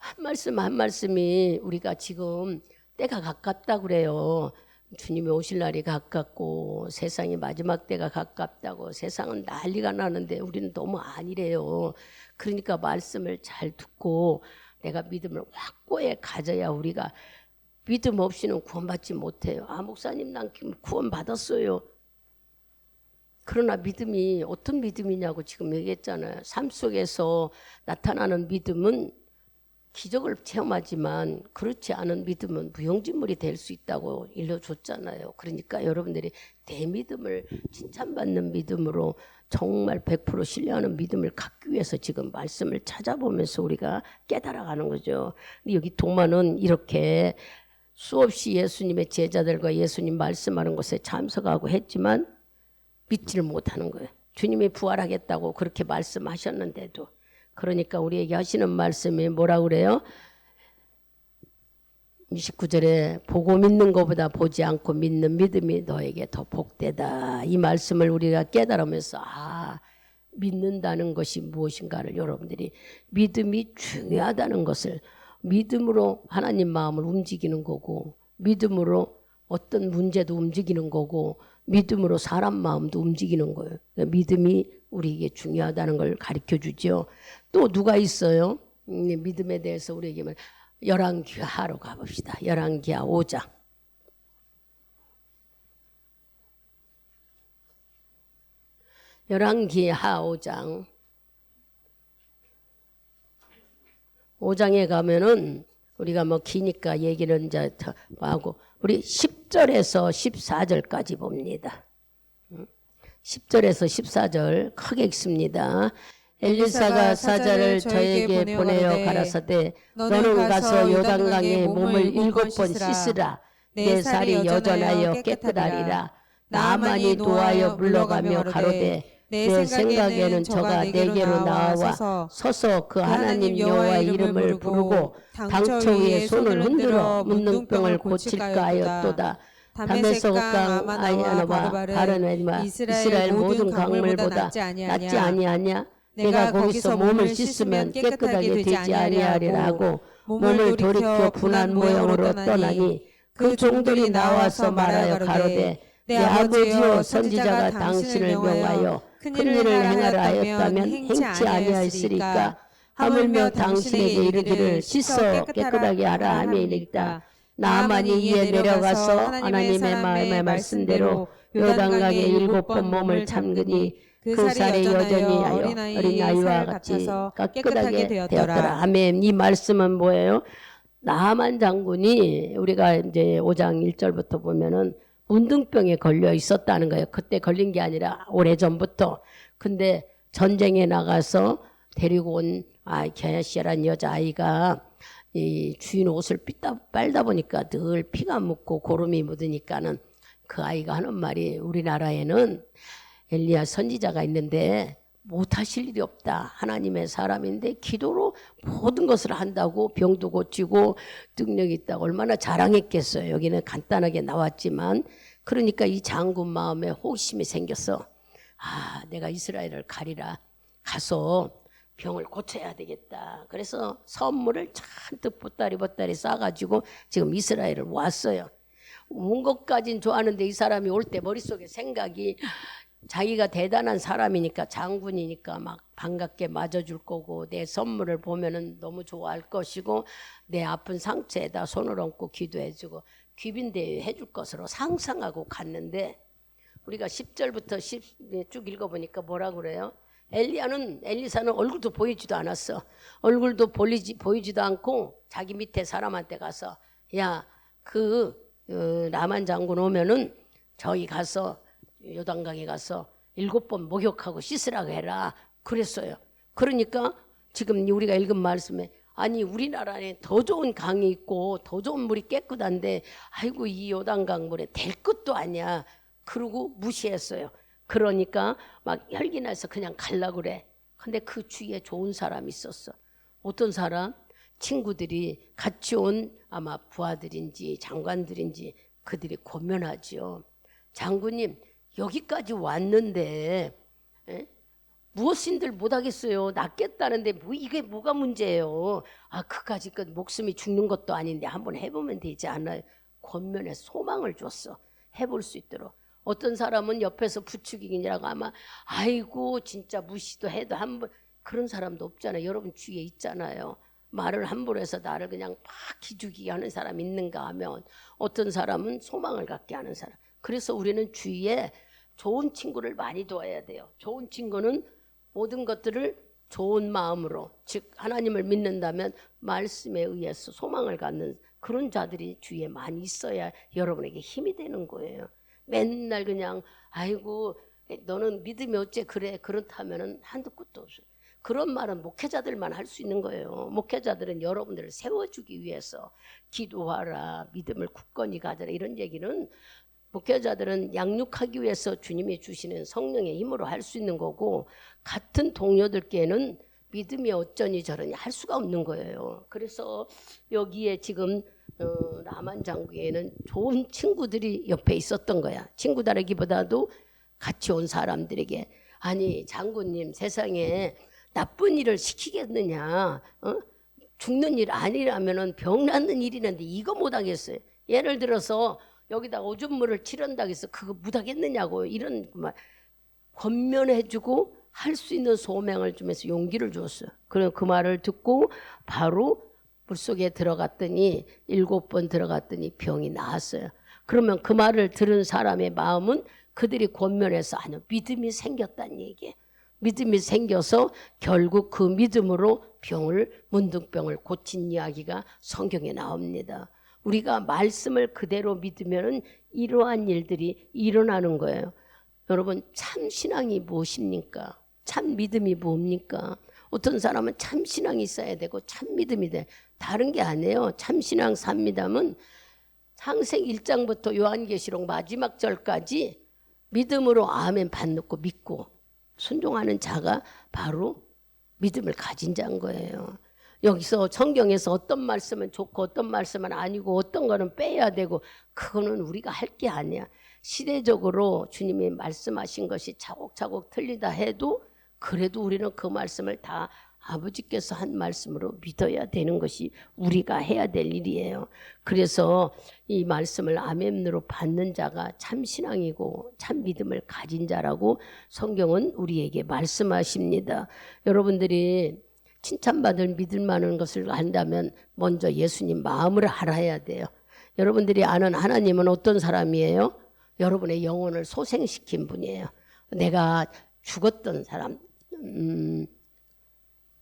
한 말씀 한 말씀이 우리가 지금 때가 가깝다 그래요. 주님이 오실 날이 가깝고 세상이 마지막 때가 가깝다고 세상은 난리가 나는데 우리는 너무 아니래요. 그러니까 말씀을 잘 듣고 내가 믿음을 확고히 가져야 우리가 믿음 없이는 구원받지 못해요. 아, 목사님 난 구원받았어요. 그러나 믿음이 어떤 믿음이냐고 지금 얘기했잖아요. 삶 속에서 나타나는 믿음은 기적을 체험하지만 그렇지 않은 믿음은 무용지물이 될 수 있다고 일러줬잖아요. 그러니까 여러분들이 대믿음을 칭찬받는 믿음으로 정말 100% 신뢰하는 믿음을 갖기 위해서 지금 말씀을 찾아보면서 우리가 깨달아가는 거죠. 근데 여기 동마는 이렇게 수없이 예수님의 제자들과 예수님 말씀하는 곳에 참석하고 했지만 믿지를 못하는 거예요. 주님이 부활하겠다고 그렇게 말씀하셨는데도. 그러니까 우리에게 하시는 말씀이 뭐라 그래요? 29절에 보고 믿는 것보다 보지 않고 믿는 믿음이 너에게 더 복되다. 이 말씀을 우리가 깨달으면서 믿는다는 것이 무엇인가를 여러분들이 믿음이 중요하다는 것을 믿음으로 하나님 마음을 움직이는 거고 믿음으로 어떤 문제도 움직이는 거고 믿음으로 사람 마음도 움직이는 거예요. 믿음이 우리에게 중요하다는 걸 가르쳐 주죠. 또 누가 있어요? 믿음에 대해서 우리에게 열왕기하로 가봅시다. 열왕기하 5장. 열왕기하 5장. 5장에 가면은 우리가 기니까 얘기는 이제 하고 우리 10절에서 14절까지 봅니다. 10절에서 14절 크게 읽습니다. 엘리사가 사자를 저에게 보내어 가라사대 너는 가서 요단강에 몸을 7번 씻으라. 내 살이 여전하여 깨끗하리라. 나만이 노하여 물러가며 가로되 내 생각에는 저가 내게로 나와 서서 그 하나님 여호와의 이름을 부르고 당처 위에 손을 흔들어 문둥병을 고칠까 하였도다. 다메섹강 아야나와 바르네와 이스라엘 모든 강물보다 낫지 아니하냐? 내가 거기서 몸을 씻으면 깨끗하게 되지 아니하리라 하고 몸을 돌이켜 분한 모형으로 떠나니 그 종들이 나와서 말하여 가로되 내 아버지여 선지자가 당신을 명하여 큰 일을 행하라 하였다면 행치 아니하였으리까 하물며 당신에게 이르기를 씻어 깨끗하게 하라 하매이니이다. 나만이 이에 내려가서 하나님의 마음의 말씀대로 요단강에 7번 몸을 잠그니 그 살이 여전히 어린아이와 같이 깨끗하게 되었더라. 아멘. 이 말씀은 뭐예요? 나만 장군이 우리가 이제 5장 1절부터 보면은 문둥병에 걸려 있었다는 거예요. 그때 걸린 게 아니라 오래전부터. 근데 전쟁에 나가서 데리고 온 게하시라는 여자아이가 이 주인 옷을 빨다 보니까 늘 피가 묻고 고름이 묻으니까는 그 아이가 하는 말이 우리나라에는 엘리야 선지자가 있는데 못하실 일이 없다. 하나님의 사람인데 기도로 모든 것을 한다고 병도 고치고 능력이 있다고 얼마나 자랑했겠어요. 여기는 간단하게 나왔지만 그러니까 이 장군 마음에 호기심이 생겼어. 내가 이스라엘을 가리라. 가서 병을 고쳐야 되겠다. 그래서 선물을 잔뜩 보따리 싸가지고 지금 이스라엘을 왔어요. 온 것까진 좋아하는데 이 사람이 올 때 머릿속에 생각이 자기가 대단한 사람이니까 장군이니까 막 반갑게 맞아줄 거고 내 선물을 보면은 너무 좋아할 것이고 내 아픈 상처에다 손을 얹고 기도해주고 귀빈대회 해줄 것으로 상상하고 갔는데 우리가 10절부터 쭉 읽어보니까 뭐라 그래요? 엘리사는 얼굴도 보이지도 않았어. 얼굴도 보이지도 않고 자기 밑에 사람한테 가서 나만 장군 오면은 저기 가서 요단강에 가서 7번 목욕하고 씻으라고 해라. 그랬어요. 그러니까 지금 우리가 읽은 말씀에 우리나라에 더 좋은 강이 있고 더 좋은 물이 깨끗한데 아이고 이 요단강 물에 될 것도 아니야. 그러고 무시했어요. 그러니까 막 혈기 나서 그냥 가려고 그래. 근데 그 주위에 좋은 사람이 있었어. 어떤 사람? 친구들이 같이 온 아마 부하들인지 장관들인지 그들이 고면하죠. 장군님 여기까지 왔는데 무엇인들 못하겠어요. 낫겠다는데 뭐 이게 뭐가 문제예요. 아 그까짓 것 목숨이 죽는 것도 아닌데 한번 해보면 되지 않아요. 권면에 소망을 줬어. 해볼 수 있도록. 어떤 사람은 옆에서 부추기기라고 아마 아이고 진짜 무시도 해도 한번 그런 사람도 없잖아요. 여러분 주위에 있잖아요. 말을 함부로 해서 나를 그냥 막 기죽이게 하는 사람 있는가 하면 어떤 사람은 소망을 갖게 하는 사람. 그래서 우리는 주위에 좋은 친구를 많이 둬야 돼요. 좋은 친구는 모든 것들을 좋은 마음으로, 즉 하나님을 믿는다면 말씀에 의해서 소망을 갖는 그런 자들이 주위에 많이 있어야 여러분에게 힘이 되는 거예요. 맨날 그냥 아이고 너는 믿음이 어째 그래 그렇다면은 한두 끝도 없어요. 그런 말은 목회자들만 할 수 있는 거예요. 목회자들은 여러분들을 세워주기 위해서 기도하라, 믿음을 굳건히 가져라 이런 얘기는 목회자들은 양육하기 위해서 주님이 주시는 성령의 힘으로 할 수 있는 거고 같은 동료들께는 믿음이 어쩌니 저러니 할 수가 없는 거예요. 그래서 여기에 지금 남한장구에는 좋은 친구들이 옆에 있었던 거야. 친구다라기보다도 같이 온 사람들에게 아니 장군님 세상에 나쁜 일을 시키겠느냐 죽는 일 아니라면은 병 낫는 일이는데 이거 못하겠어요. 예를 들어서 여기다 오줌물을 치른다고 해서 그거 못하겠느냐고 이런 말 권면해주고 할 수 있는 소명을 주면서 용기를 줬어요. 그럼 그 말을 듣고 바로 물속에 들어갔더니 7번 들어갔더니 병이 나았어요. 그러면 그 말을 들은 사람의 마음은 그들이 권면해서 아니요 믿음이 생겼다는 얘기예요. 믿음이 생겨서 결국 그 믿음으로 문둥병을 고친 이야기가 성경에 나옵니다. 우리가 말씀을 그대로 믿으면 이러한 일들이 일어나는 거예요. 여러분 참 신앙이 무엇입니까? 참 믿음이 뭡니까? 어떤 사람은 참 신앙이 있어야 되고 참 믿음이 돼. 다른 게 아니에요. 참 신앙 삽니다면 창세기 1장부터 요한계시록 마지막 절까지 믿음으로 아멘 받놓고 믿고 순종하는 자가 바로 믿음을 가진 자인 거예요. 여기서 성경에서 어떤 말씀은 좋고 어떤 말씀은 아니고 어떤 거는 빼야 되고 그거는 우리가 할 게 아니야. 시대적으로 주님이 말씀하신 것이 차곡차곡 틀리다 해도 그래도 우리는 그 말씀을 다 아버지께서 한 말씀으로 믿어야 되는 것이 우리가 해야 될 일이에요. 그래서 이 말씀을 아멘으로 받는 자가 참 신앙이고 참 믿음을 가진 자라고 성경은 우리에게 말씀하십니다. 여러분들이 칭찬받을 믿을 만한 것을 안다면 먼저 예수님 마음을 알아야 돼요. 여러분들이 아는 하나님은 어떤 사람이에요? 여러분의 영혼을 소생시킨 분이에요. 내가 죽었던 사람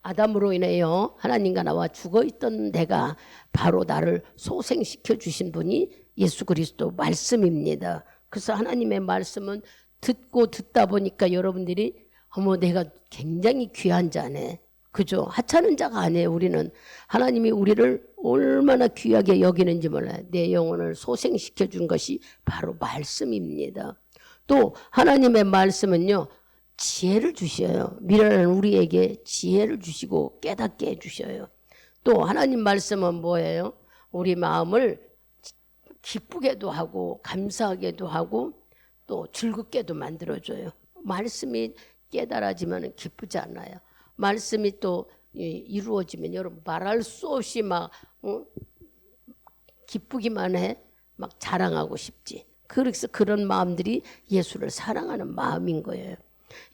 아담으로 인해요 하나님과 나와 죽어있던 내가 바로 나를 소생시켜 주신 분이 예수 그리스도 말씀입니다. 그래서 하나님의 말씀은 듣고 듣다 보니까 여러분들이 어머 내가 굉장히 귀한 자네. 그죠? 하찮은 자가 아니에요. 우리는 하나님이 우리를 얼마나 귀하게 여기는지 몰라요. 내 영혼을 소생시켜 준 것이 바로 말씀입니다. 또 하나님의 말씀은요 지혜를 주셔요. 미련한 우리에게 지혜를 주시고 깨닫게 해주셔요. 또 하나님 말씀은 뭐예요? 우리 마음을 기쁘게도 하고 감사하게도 하고 또 즐겁게도 만들어줘요. 말씀이 깨달아지면 기쁘지 않아요. 말씀이 또 이루어지면 여러분 말할 수 없이 막 기쁘기만 해. 막 자랑하고 싶지. 그래서 그런 마음들이 예수를 사랑하는 마음인 거예요.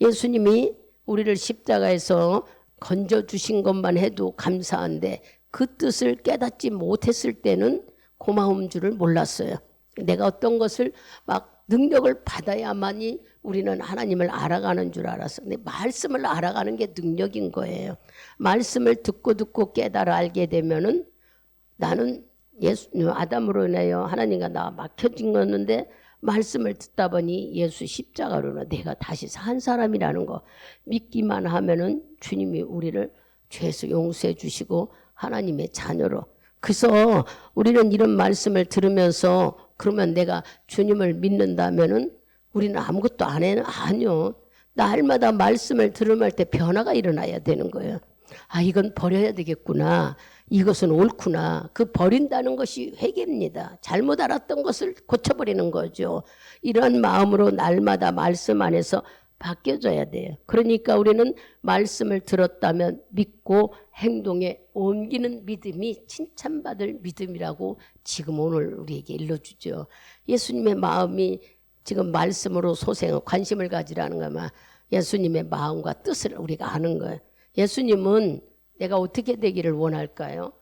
예수님이 우리를 십자가에서 건져주신 것만 해도 감사한데 그 뜻을 깨닫지 못했을 때는 고마운 줄을 몰랐어요. 내가 어떤 것을 막 능력을 받아야만이 우리는 하나님을 알아가는 줄 알았어. 근데 말씀을 알아가는 게 능력인 거예요. 말씀을 듣고 깨달아 알게 되면은 나는 아담으로 인하여 하나님과 나 막혀진 거였는데 말씀을 듣다 보니 예수 십자가로는 내가 다시 산 사람이라는 거 믿기만 하면은 주님이 우리를 죄에서 용서해 주시고 하나님의 자녀로. 그래서 우리는 이런 말씀을 들으면서 그러면 내가 주님을 믿는다면은 우리는 아무것도 안 해는 아니요. 날마다 말씀을 들을 때 변화가 일어나야 되는 거예요. 아 이건 버려야 되겠구나. 이것은 옳구나. 그 버린다는 것이 회개입니다. 잘못 알았던 것을 고쳐버리는 거죠. 이런 마음으로 날마다 말씀 안에서 바뀌어져야 돼요. 그러니까 우리는 말씀을 들었다면 믿고 행동에 옮기는 믿음이 칭찬받을 믿음이라고 지금 오늘 우리에게 일러주죠. 예수님의 마음이 지금 말씀으로 관심을 가지라는 거면 예수님의 마음과 뜻을 우리가 아는 거예요. 예수님은 내가 어떻게 되기를 원할까요?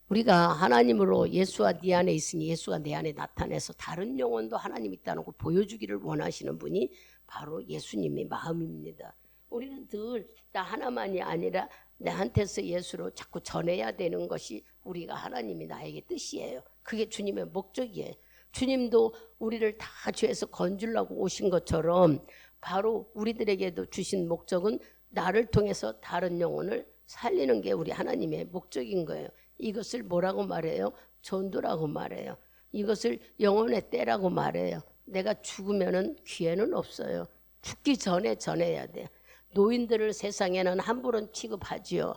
우리가 하나님으로 예수가 네 안에 있으니 예수가 내 안에 나타내서 다른 영혼도 하나님 있다는 거 보여주기를 원하시는 분이 바로 예수님의 마음입니다. 우리는 늘 나 하나만이 아니라 나한테서 예수로 자꾸 전해야 되는 것이 우리가 하나님이 나에게 뜻이에요. 그게 주님의 목적이에요. 주님도 우리를 다 죄에서 건지려고 오신 것처럼 바로 우리들에게도 주신 목적은 나를 통해서 다른 영혼을 살리는 게 우리 하나님의 목적인 거예요. 이것을 뭐라고 말해요? 전도라고 말해요. 이것을 영혼의 때라고 말해요. 내가 죽으면은 기회는 없어요. 죽기 전에 전해야 돼요. 노인들을 세상에는 함부로 취급하지요.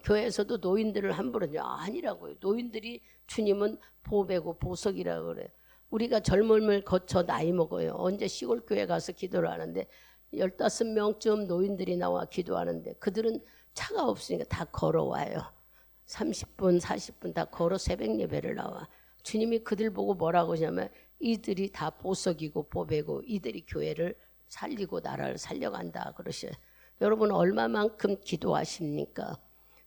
교회에서도 노인들을 함부로 아니라고요. 노인들이 주님은 보배고 보석이라고 그래요. 우리가 젊음을 거쳐 나이 먹어요. 언제 시골 교회 가서 기도를 하는데 15명쯤 노인들이 나와 기도하는데 그들은 차가 없으니까 다 걸어와요. 30분 40분 다 걸어 새벽 예배를 나와. 주님이 그들 보고 뭐라고 하냐면 이들이 다 보석이고 보배고 이들이 교회를 살리고 나라를 살려간다 그러셔요. 여러분 얼마만큼 기도하십니까?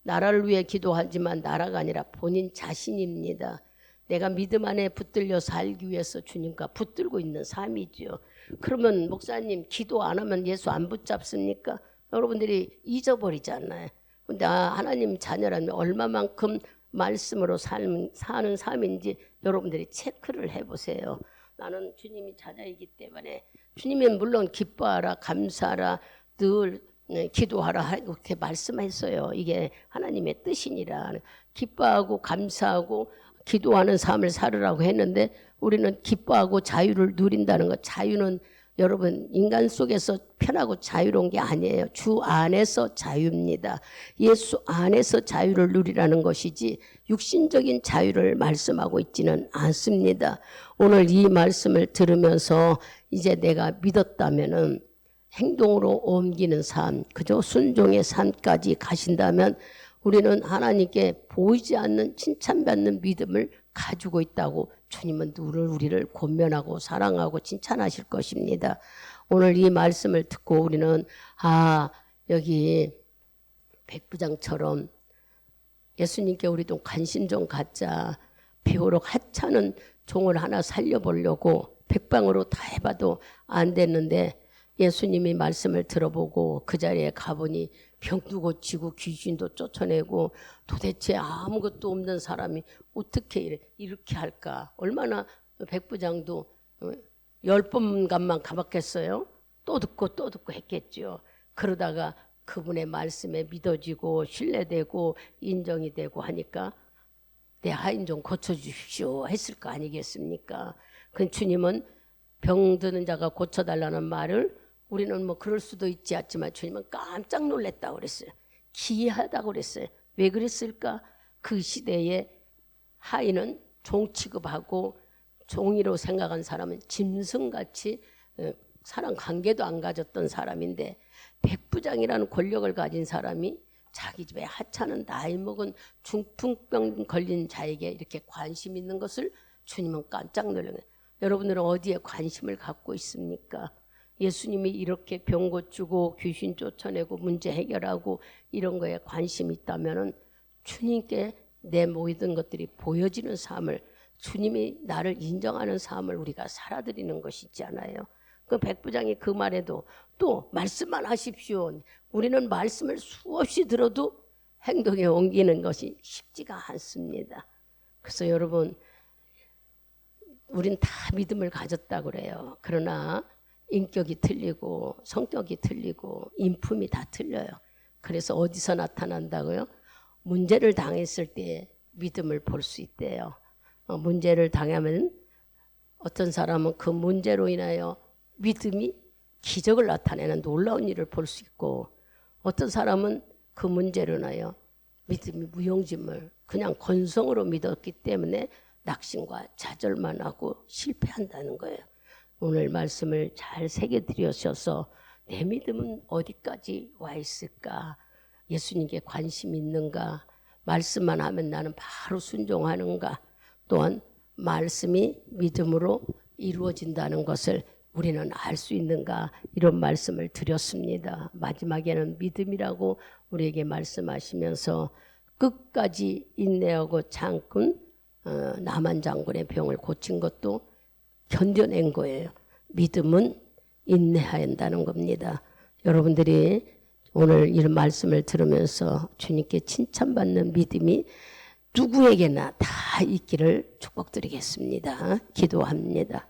나라를 위해 기도하지만 나라가 아니라 본인 자신입니다. 내가 믿음 안에 붙들려 살기 위해서 주님과 붙들고 있는 삶이죠. 그러면 목사님 기도 안 하면 예수 안 붙잡습니까? 여러분들이 잊어버리잖아요. 근데 하나님 자녀라면 얼마만큼 말씀으로 사는 삶인지 여러분들이 체크를 해보세요. 나는 주님이 자녀이기 때문에 주님은 물론 기뻐하라 감사하라 늘 기도하라 이렇게 말씀했어요. 이게 하나님의 뜻이니라. 기뻐하고 감사하고 기도하는 삶을 살으라고 했는데 우리는 기뻐하고 자유를 누린다는 것. 자유는 여러분 인간 속에서 편하고 자유로운 게 아니에요. 주 안에서 자유입니다. 예수 안에서 자유를 누리라는 것이지 육신적인 자유를 말씀하고 있지는 않습니다. 오늘 이 말씀을 들으면서 이제 내가 믿었다면은 행동으로 옮기는 삶, 그저 순종의 삶까지 가신다면 우리는 하나님께 보이지 않는 칭찬받는 믿음을 가지고 있다고 주님은 늘 우리를 권면하고 사랑하고 칭찬하실 것입니다. 오늘 이 말씀을 듣고 우리는 여기 백부장처럼 예수님께 우리도 관심 좀 갖자. 비오록 하찮은 종을 하나 살려보려고 백방으로 다 해봐도 안 됐는데 예수님이 말씀을 들어보고 그 자리에 가보니 병도 고치고 귀신도 쫓아내고 도대체 아무것도 없는 사람이 어떻게 이렇게 할까? 얼마나 백부장도 10번간만 가봤겠어요? 또 듣고 했겠죠. 그러다가 그분의 말씀에 믿어지고 신뢰되고 인정이 되고 하니까 내 하인 좀 고쳐주십시오 했을 거 아니겠습니까? 그 주님은 병드는 자가 고쳐달라는 말을 우리는 뭐 그럴 수도 있지 않지만 주님은 깜짝 놀랐다고 그랬어요. 기이하다고 그랬어요. 왜 그랬을까? 그 시대에 하인은 종 취급하고 종이로 생각한 사람은 짐승같이 사람 관계도 안 가졌던 사람인데 백부장이라는 권력을 가진 사람이 자기 집에 하찮은 나이 먹은 중풍병 걸린 자에게 이렇게 관심 있는 것을 주님은 깜짝 놀란 거예요. 여러분들은 어디에 관심을 갖고 있습니까? 예수님이 이렇게 병 고치고 귀신 쫓아내고 문제 해결하고 이런 거에 관심이 있다면 주님께 내 모든 것들이 보여지는 삶을 주님이 나를 인정하는 삶을 우리가 살아드리는 것이지 않아요. 그 백부장이 그 말에도 또 말씀만 하십시오. 우리는 말씀을 수없이 들어도 행동에 옮기는 것이 쉽지가 않습니다. 그래서 여러분 우린 다 믿음을 가졌다고 그래요. 그러나 인격이 틀리고 성격이 틀리고 인품이 다 틀려요. 그래서 어디서 나타난다고요? 문제를 당했을 때 믿음을 볼 수 있대요. 문제를 당하면 어떤 사람은 그 문제로 인하여 믿음이 기적을 나타내는 놀라운 일을 볼 수 있고 어떤 사람은 그 문제로 인하여 믿음이 무용지물 그냥 건성으로 믿었기 때문에 낙심과 좌절만 하고 실패한다는 거예요. 오늘 말씀을 잘 새겨드리셔서 내 믿음은 어디까지 와 있을까? 예수님께 관심 있는가? 말씀만 하면 나는 바로 순종하는가? 또한 말씀이 믿음으로 이루어진다는 것을 우리는 알 수 있는가? 이런 말씀을 드렸습니다. 마지막에는 믿음이라고 우리에게 말씀하시면서 끝까지 인내하고 참군 나만 장군의 병을 고친 것도 견뎌낸 거예요. 믿음은 인내해야 한다는 겁니다. 여러분들이 오늘 이런 말씀을 들으면서 주님께 칭찬받는 믿음이 누구에게나 다 있기를 축복드리겠습니다. 기도합니다.